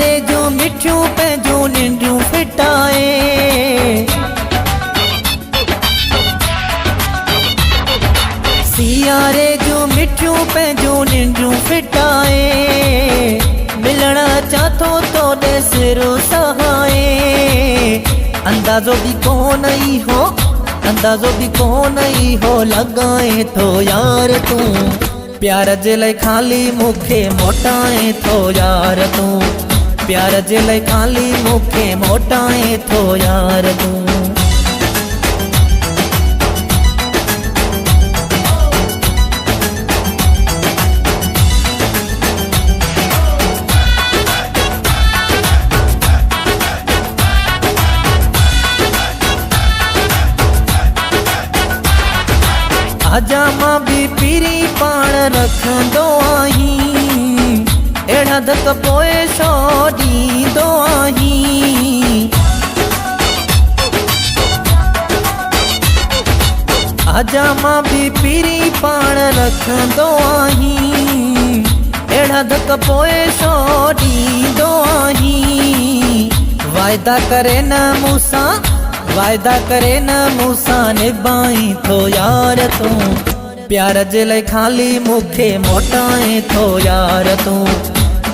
सियारे जो मिठियूं पंहिंजूं निंडियूं फिटाए सियारे जो मिठियूं पंहिंजूं निंडियूं फिटाए मिलण अचां थो तोॾे सिर सहाए अंदाज़ो बि कोन ई हो अंदाज़ो बि कोन ई हो लॻाए थो यार तूं प्यार जे लाइ ख़ाली मूंखे मोटाए थो यार तूं प्यार जे लाइ ख़ाली मूंखे मोटाए थो यार तूं आजा मां बि पीरी पाण रखंदो आहीं अहिड़ा धक पोइ छो ॾींदो आहीं आजा मां बि पीरी पाण रखंदो आहीं अहिड़ा धक पोइ छो ॾींदो आहीं वाइदा करे न मूंसां वाइदा करे न मूंसां निभाई थो यार तूं प्यार जे लाइ ख़ाली मूंखे मोटाए थो यार तूं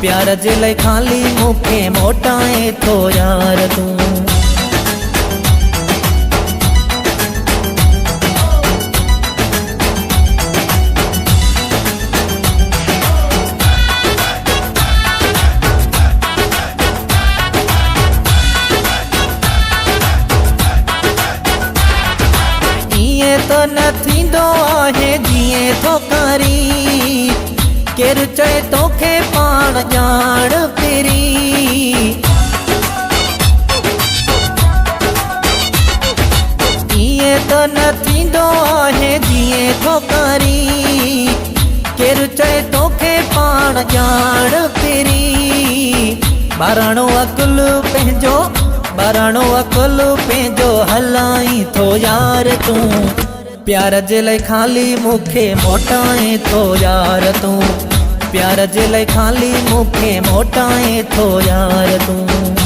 प्यार जे लाइ ख़ाली मूंखे मोटाए थो यार तूं तो न थींदो आहे जीअं थो करी केरु चए तोखे पाण ॼाण फिरी ईअं तो न थींदो आहे जीअं थो करी केरु चए तोखे पाण ॼाण फिरी ॿाराणो अकुलु पंहिंजो ॿाराणो अकुलु पंहिंजो हलाई थो यार तूं प्यार जे लाइ ख़ाली मूंखे मोटाए थो यार तूं प्यार जे लाइ ख़ाली मूंखे मोटाए थो यार तूं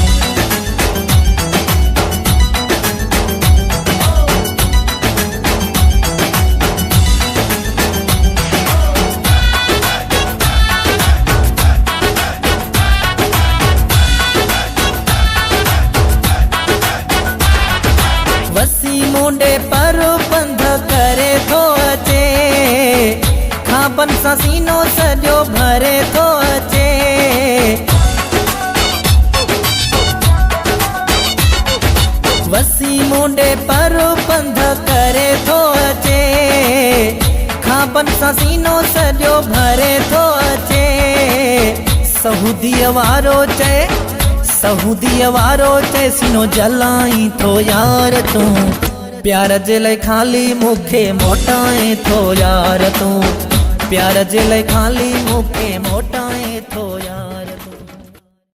मुंडे पर बंध करे थो अचे खापन सां सीनो सॼो भरे थो अचे वसी मुंडे पर बंध करे थो अचे खापन सां सीनो सॼो भरे थो अचे सऊदीअ वारो चए सऊदीअ वारो चए सीनो जलाई थो यार तूं प्यार जे लाइ ख़ाली मूंखे मोटाए थो यार तूं प्यार जे लाइ ख़ाली मूंखे मोटाए थो यार